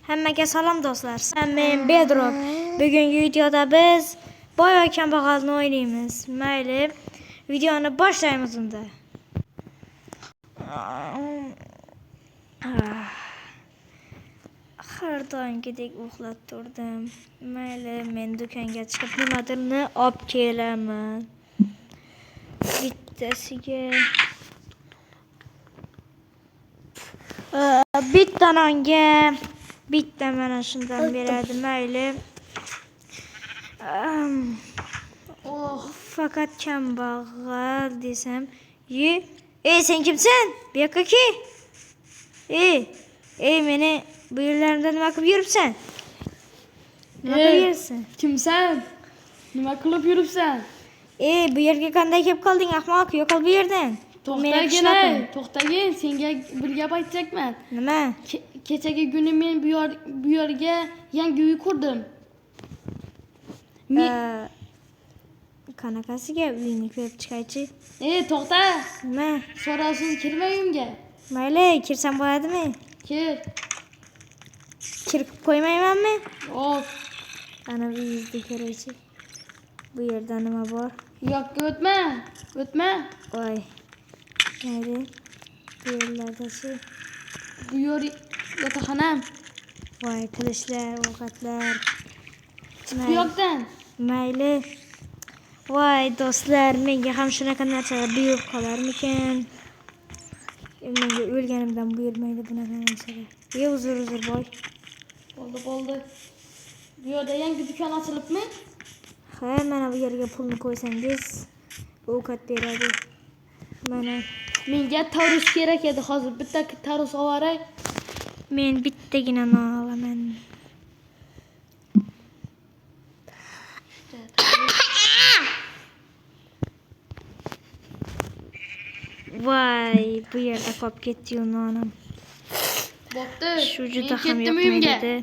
Hammaga salom do'stlar. Men Bedrock. Bugungi videoda biz boy va kambag'alni o'ynaymiz. Mayli, videoni boshlaymiz unda. Har doimgidek uxlab turdim. Mayli, men do'konga chiqib nimadirni olib kelaman. Bittasiga bitta nonga bitta mana shundan beradi. Mayli. Fakat kambag'al desam, sen kimsan? Bu yoqqa kel. Meni bu yerlardan nima qilib yuribsan? Nima qilib yuribsan? Kimsan? Nima qilib yuribsan? Bu yerga qanday kelib qolding, ahmoq? Yo'qol bu yerdan. To'xtagin, senga bir gap aytacakman. Nima? Kechagi kuni men bu yerga yangi uy qurdim. Qanaqasiga uyni ko'rib chiqaychi? To'xta. Nima? So'rasiz kirma uyimga. Mayli, kirsam bo'ladimi? Kir. Kirib qo'ymaymanmi? Yo'q. Ana bu yuzni ko'raychi. Bu yerda nima bor? Bu yoqqa o'tma. Voy. Mayli. Bu yerlardachi. Bu yer yotoqxonam. Voy, qilichlar, ovqatlar. Bu yoqdan. Mayli. Voy do'stlar, menga ham shunaqa narsalar buyurib qolarmikan? Menga o'lganimdan buyurmaydi bunaqa narsalar. Uzr boy. Bo'ldi. Bu yerda yangi do'kon ochilibmi? Ha, mana bu yerga pulni qo'ysangiz, ovqat beradi. Mana menga tarus kerak edi. Hozir bitta tarus olay. Men bittagina non olaman. Voy, bu yerda qolib ketdi-yu nonim. Bo'pti. Shu juda ham yoqmaydi.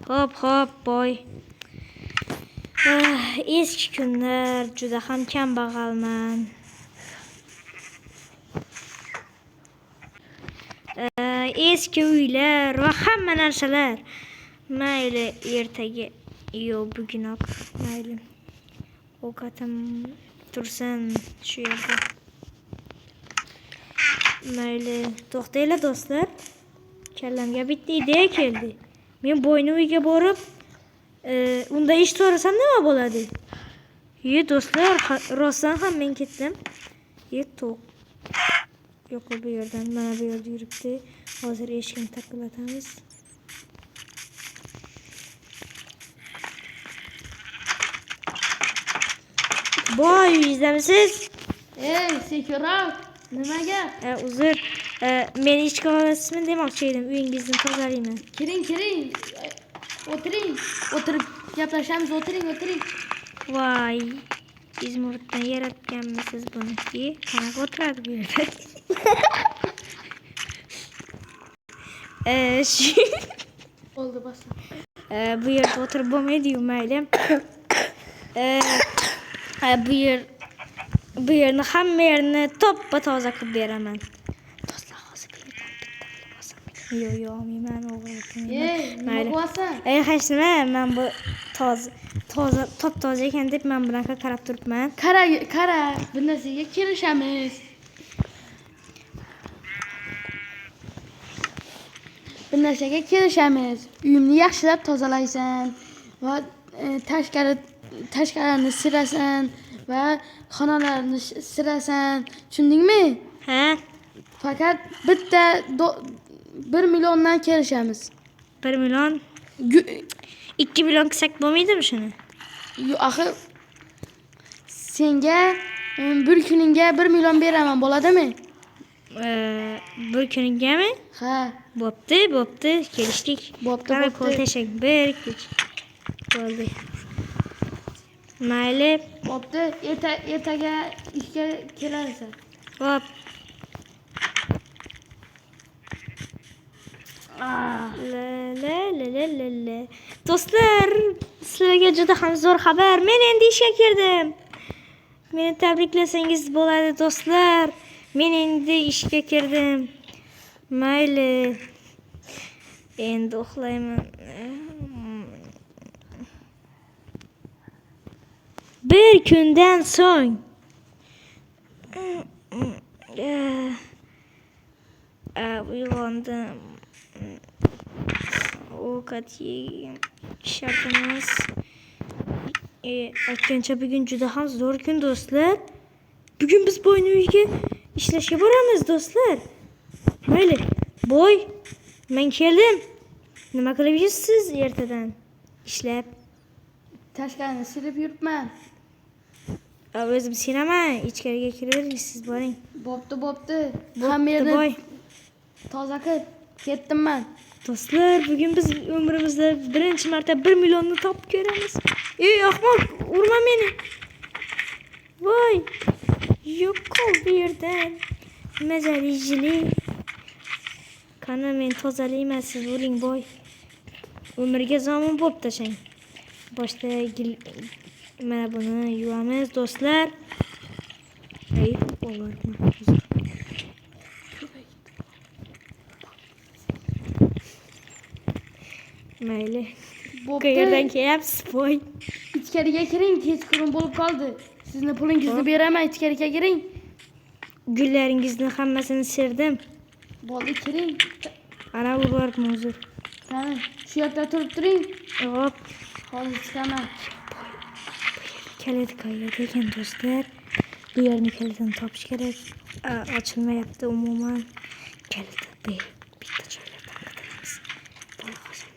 Hop, boy. Eski kunlar, juda ham kambag'alman. Eski uylar va hamma narsalar. Mayli, ertaga bugunoq. Mayli. Ovqatim tursin shu yerda. Mayli, to'xtanglar do'stlar. Kallamga bitta ideya keldi. Men boyni uyga borib, unda ish so'rasam nima bo'ladi? Do'stlar, rostdan ham men ketdim. To'q. Yo'q, bu yerdan mana bu yerda yuribdi. Hozir eshikni taqillatamiz. Boy, uyizdamisiz? Sekiroq. Nima gap? Uzr. Men ichki olasizmi demoqchi edim. Uyingizni tozalayman. Kiring. O'tirib gaplashamiz. O'tiring. Voy. İzmirdan yaratganmisiz buni? Qanaqa o'tiradi bu yerda? Bo'ldi, boshla. Bu yerda o'tirib bo'lmaydi-yu, mayli. Bu yerni hamma yerini to'ppa-toza qilib beraman. Do'stlar, hozir bu yerdan bitta qilib olsam. Yo'q, olmayman, o'g'irlayman. Nima bo'lasan? Hech nima, men bu top-toza ekan deb men bunaqa qarab turibman. Qara, bu narsaga kelishamiz. Uyimni yaxshilab tozalaysan va tashqarini silasan va xonalarni silasan. Tushundingmi? Ha? Faqat bitta 1 milliondan kelishamiz. 1 million? 2 million qilsak bo'lmaydimi shuni? Yo'q, axir senga bir kuningga 1 million beraman, bo'ladimi? Bir kuningami? Ha. Bo'pti, kelishdik. Bo'pti. Qo'l tashak bir bo'ldi. Mayli. Bo'pti, ertaga ishga kelarsan. Hop. La. Do'stlar, sizlarga juda ham zo'r xabar. Men endi ishga kirdim. Meni tabriklasangiz bo'ladi, do'stlar. Men endi ishga kirdim. Mayli. Endi uxlayman. Bir kundan so'ng uyg'ondim. Ovqat yedim. Shartimiz. Aytgancha bugun juda ham zo'r kun do'stlar. Bugun biz boyni uyga ishlashga boramiz do'stlar. Mayli. Boy, men keldim. Nima qilib yursiz ertadan? Ishlab. Tashqarini silib yuribman. O'zim sinaman. Ichkariga kiravering, siz boring. Bo'pti. Hamma yerni Boy. toza qil. Ketdim men. Do'stlar, bugun biz umrimizda birinchi marta 1 millionni topib ko'ramiz. Ey ahmoq, urma meni. Voy. Yo'q qol bu yerdan. Mazali. Qani men tozalayman, siz uring boy. Umrga zomin bo'lib tashang. Boshda mana buni yuvamiz do'stlar. Ey, o'g'lim. Mayli. Qayerdan kelyapsiz boy? Ichkariga kiring, kechqurun bo'lib qoldi. Sizni pulingizni beraman, ichkariga kiring. Gullaringizni hammasini serdim. Bo'ldi, kiring. Ana urvarman hozir. Qani, shu yerda turib turing. Hop, Hozir chiqaman. kalit qayerda ekan do'stlar? Bu yerni kalitini topish kerak. Ochilmayapti umuman. Kaliti bitta joylardan qidiramiz. Boy hozir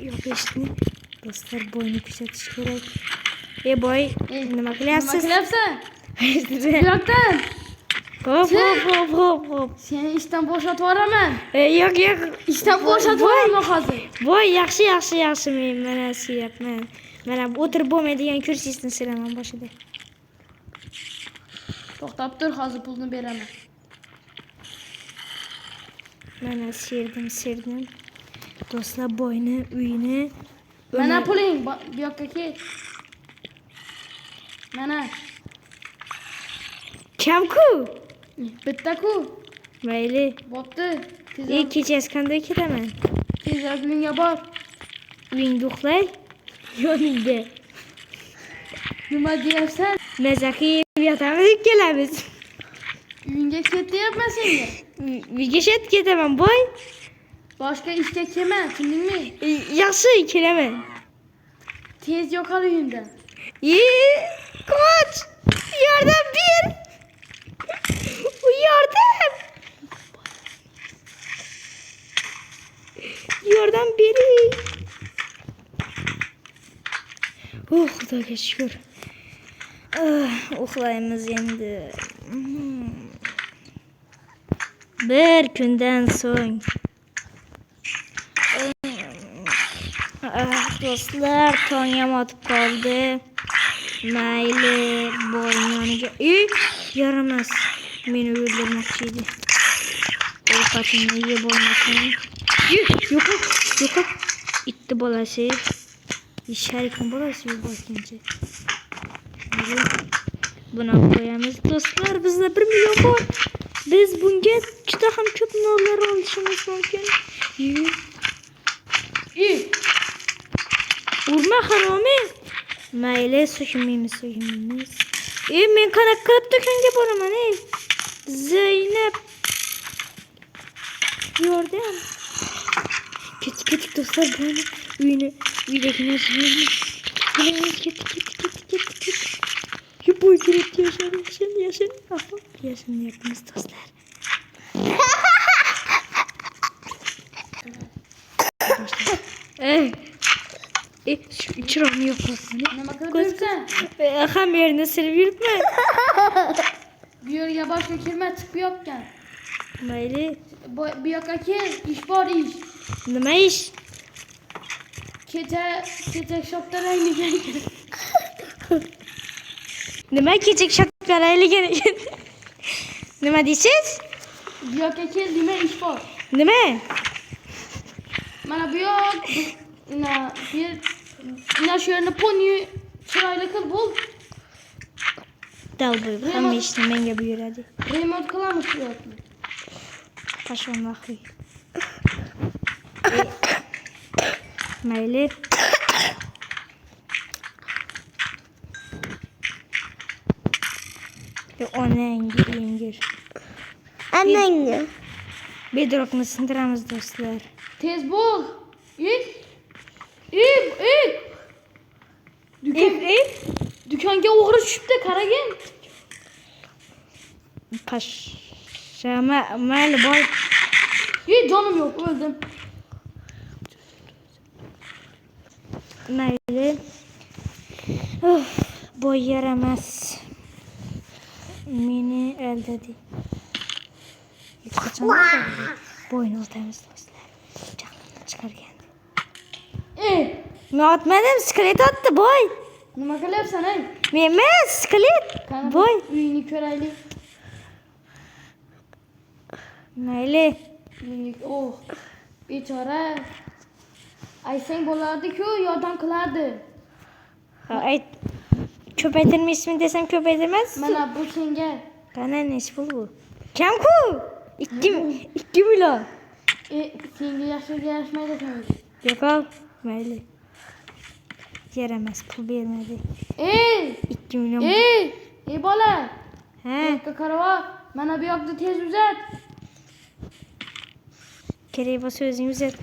yopishni do'stlar boyni kuzatish kerak. Boy, nima qilyapsiz? Nima qilyapsan? Bu yoqdan. Hop. Seni ishdan bo'shatib yuboraman. Yo'q. Ishdan bo'shatib yuboraman hozir. Voy, yaxshi. Men mana siyapman. Mana o'tirib bo'lmaydigan kursisini silaman boshida. To'xtab tur, hozir pulni beraman. Mana serdim. Do'stlar boyni, uyini. Mana puling, bu yoqqa kel. Mana. Kamku? Bitta-ku. Mayli. Bo'pti. Kechasi qanday ketaman? Tezroq uyingga bor. Uyingda uxlay? Yoningda. Nima deyapsan? Maza qilib yotamiz, kelamiz. Uyingga ket deyapman senga. Uyga ketaman, boy. Boshqa ishga kelma, tushundingmi? Yaxshi, kelaman. Tez yo'qol uyingdan. Qoch! Yordam ber! Yordam bering! Xudoga shukr. Uxlaymiz endi. Bir kundan so'ng. Do'stlar, tong ham otib qoldi. Mayli, boring yoniga. Yaramas. Meni o'ldirmoqchi edi. Ovqatimni yeb olmasam. Yo'q. Itni bolasi. Sharikning bolasi yo'q bo'lgancha. Buni qo'yamiz. Do'stlar, bizda 1 million bor. Biz bunga juda ham ko'p nollar olishimiz mumkin. Urma haromi. Mayli, so'kinmaymiz. Men qanaqa qilib do'konga boraman, Zaynab. Yordam. Ketdik do'stlar, uydagi narsani. Ketdik. Boy kirib yashin. Yashinyapmiz do'stlar. Chiroqni yo'qotma. Nima qilibsan? Hamma yerni silib yuribman. Bu yerga boshqa kirma, chiqib yo'qkan. Mayli. Bu yoqqa kel, ish bor ish. Nima ish? Kecha shoptalayligan. Nima kechak shapkalayligan ekan? Nima deysiz? Bu yoqqa kel, nima ish bor? Nima? Mana bu yoq, shu yerni ponni chiroyli qil bo'l. Dalboy, hamma ishni menga buyuradi. Remont qilamiz shu yoqni. Pashon nakhi. Mayli. Onangga engir. Annangni. Bedroqni sindiramiz do'stlar. Tez bo'l. İp. Dükkanga o'g'ri tushibdi, qaragin. Pashama mayli boy. Canım yok, öldüm. Mayli. Boy yaramas. Meni aldadi. Qachon boyni o'tamiz do'stlar. Jahlimdan chiqargan. Men otmadim, skelet otdi boy. Nima qilyapsan ey? Men emas, skelet. Boy. Uyingni ko'raylik. Mayli. Oh, bechora. Aysang bo'lardi-ku, yordam qilardi. Ayt. Ko'paytirmaysiz desam ko'paytirmas. Mana bu senga. Qana nech pul bu? Kam-ku? 2 million. Senga yaxshiga yarashmaydi ekan. Yo'q, mayli. Yaramas, pul bermadi. 2 million. Ey bola. Ha, Qarava, mana bu yoqda tez uzat. kerak bo'lsa o'zing uzat.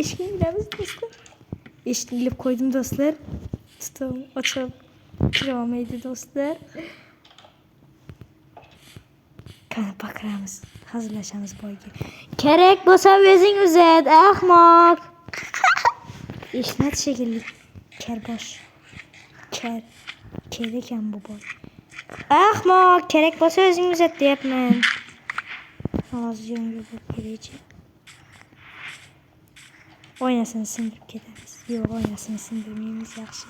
Eshikni kiramiz do'stlar. Eshikni ilib qo'ydim do'stlar. Tutam, ochib kira olmaydi do'stlar. Qani baqiramiz, hazillashamiz boyga. Kerak bo'lsa o'zing uzat, ahmoq. Eshitmadi shekilli. Kerbosh. Ker ekan bu boy. Ahmoq, kerak bo'lsa o'zing uzat deyapman. Hozir yonga bo'lib kelaychi. Oynasini sindirib ketamiz. Yo'q, oynasini sindirmaymiz, yaxshi.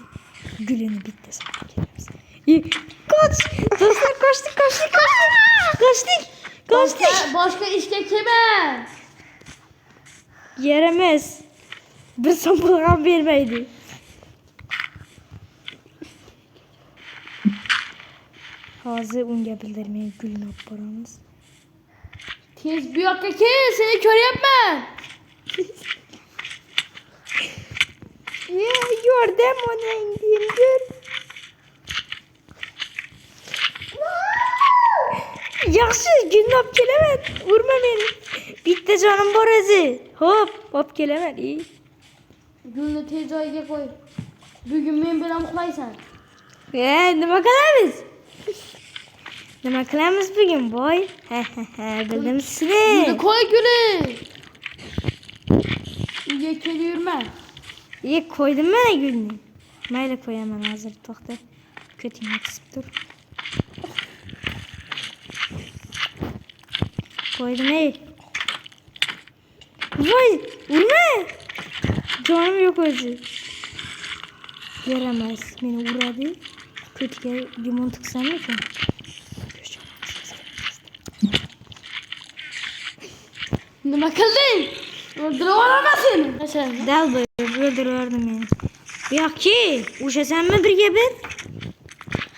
Gulini bitta solib ketamiz. Qoch! Do'stlar, qochdik. Boshqa ishga kelma. Yaramas. Bir so'm pul ham bermaydi. Hozir unga bildirmay gulni olib boramiz. Tez bu yoqqa kel, seni ko'ryapman. Yordam onang deyimdir. Yaxshi, gulni olib kelaman. Urma meni. Bitta jonim bor o'zi. Hop, olib kelaman. Gulni tez joyiga qo'y. Bugun men bilan uxlaysan. Nima qilamiz? Nima qilamiz bugun boy? Bildim sizni. Gulni qo'y guli. Uyga kelaverma. Qo'ydim mana gulni. Mayli qo'yaman hozir, to'xta. Ko'tingni qisib tur. Qo'ydim ey. Voy, urma. Jonim yo'q o'zi. Yaramas, meni uradi. Ko'tiga limon tiqsammikin? Nima qilding? O'ldirib olmasin. Dal o'ldirardim meni. Yo'qki, o'shasanmi birga bir?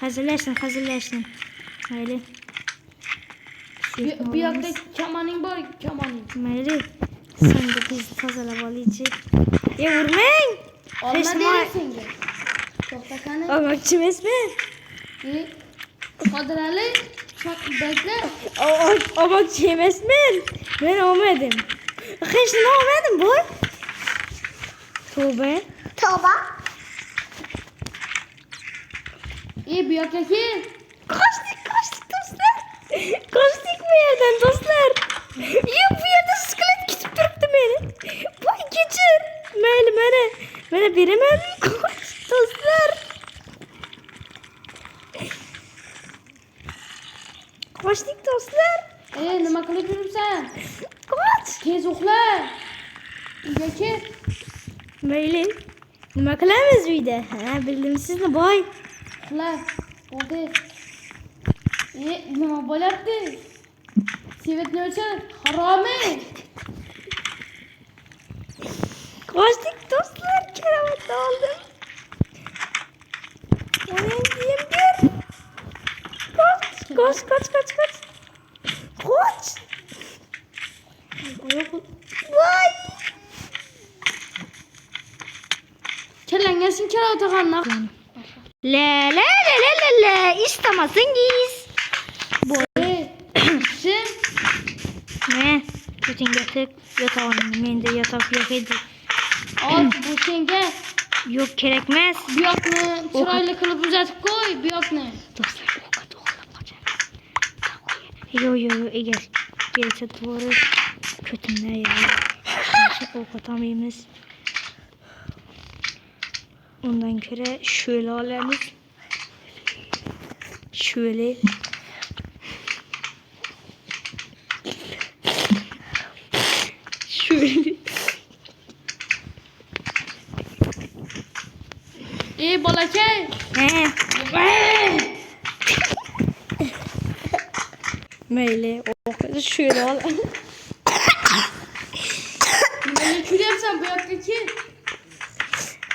Hazillashdim. Mayli. Bu yoqda kamaning bor, kamaning. Mayli. Sen de biz tozalab olaychi. Urmang. Olma deyman senga. To'xta qani. Olmoqchi emasman. Qodir Ali, bekla. Olmoqchi emasman. Men olmadim. Hech nima olmadim boy. Tavba. Bu yoqqa kel. Qochdik do'stlar. Qochdik bu yerdan do'stlar. Bu yerda skelet ketib turibdi meni. Voy kechir. Mayli mana beraman. Qoch do'stlar. Qochdik do'stlar. Nima qilib yuribsan? Qoch. Tez uxla. Uyga kel. Mayli. Nima qilamiz uyda? Bildim sizni boy. Uxla. Bo'ldi. Nima bo'lyapti? Svetni o'chir. Haromi. Qochdik do'stlar, karavotni oldim. Onang diyem bir. Qoch. ma'qul. Voy. Kellangasin kela o'tag'anna. La istamasangiz. Sen Ne? Kötüngə tık yatağım. Mende yatak yok edi. al bu senga Yok gerekmez. bu yoqni chiroyli qilib uzatib qo'y, bu yoqni. Dostlar o kadar oğlum kaçar. Yo eğer gelse doğru kötümler ya. O katamayız. Ondan göre şöyle alalım. Şöyle. Şöyle. Bolakay. Böyle o kadar şöyle al. Nimaga kulyapsan bu yoqqa kel?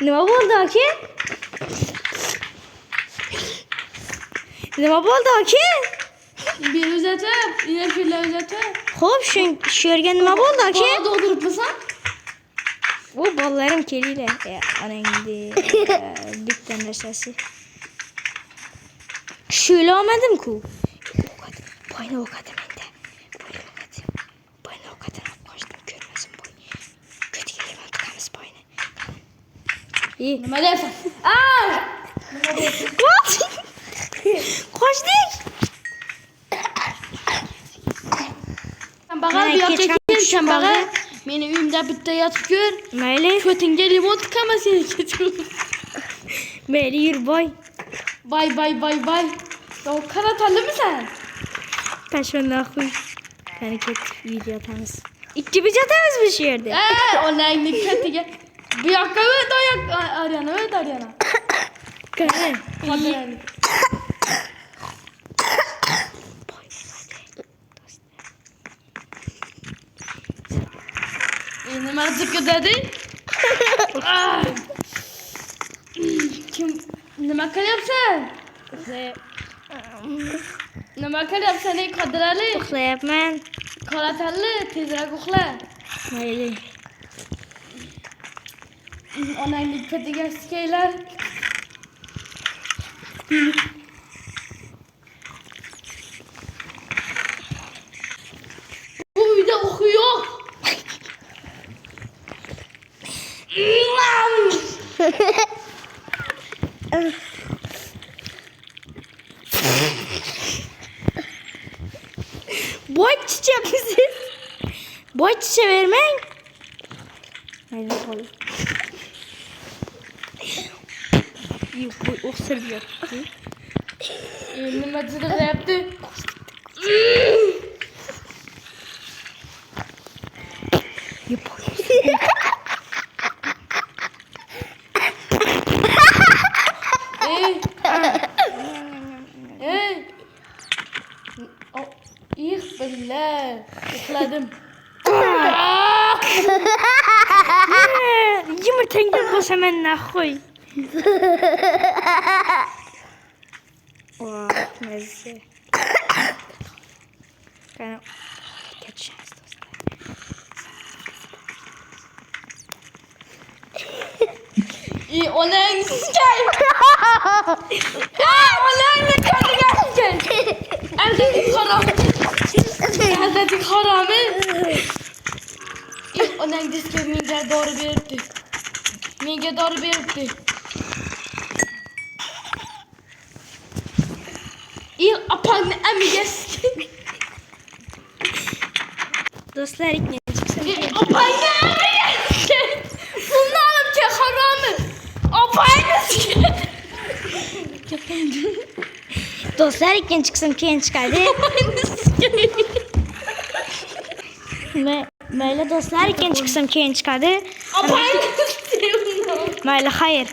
Nima bo'ldi aka? Nima bo'ldi aka? Bir uzatib, yana shunday uzatib. Xo'p, shu yerga nima bo'ldi aka? Bola dolduribmisan? Bu bolalarım keliyle. Anangdi. Bitta narsasi. Şöyle olmadım ku. Boynu o kadar mende. Boynu o kadar koştum görmesin boy. Kötü geliyor ben tutamız boynu. İyi. Nima deyapsan? Koştuk. Kambag'al bu yoqqa kel, kambag'al. Meni uyimda bitta yotib ko'r. Mayli. Ko'tingga limon tiqama seni ketib. Mayli yur boy. Bay. Ya karatallimisan? Peşinden koy. Beni ket video atamız. İki bir atamız bu şehirde. Onangni katiga. Bu yoqqa o't, Aryana. Kane. Hadi. Nima zikrdading? Kim nima qilyapsan? Nima qilyapsan ey Qodirali? Uxlayapman. Qoratalli, tezroq uxla. Mayli. Onangni katiga sikaylar. Bu uyda uyqu yo'q. Boy çiçek bizi. Boy çiçeği vermeyin. Hayır oğlum. Yok boy oksur diyor. Nima jirirlayapti? Yok boy. Ey. İh billah. Uxladim. Yumurtangga qo'sha men naxoy. Vay, mazza. Qani ketishamiz do'stlar. Onang sikay. Onangni katiga sikay. Hazreti haromi. Onang diska menga dori beribdi. Apangni amiga sikay. Do'stlar ikkinchi qism. Apangni amiga sikay. Pulni olib kel haromi. Apangni sikay. Do'stlar ikkinchi qism keyin chiqadi. Mayli do'stlar ikkinchi qism keyin chiqadi. Apangni sikay. Mayli xayr.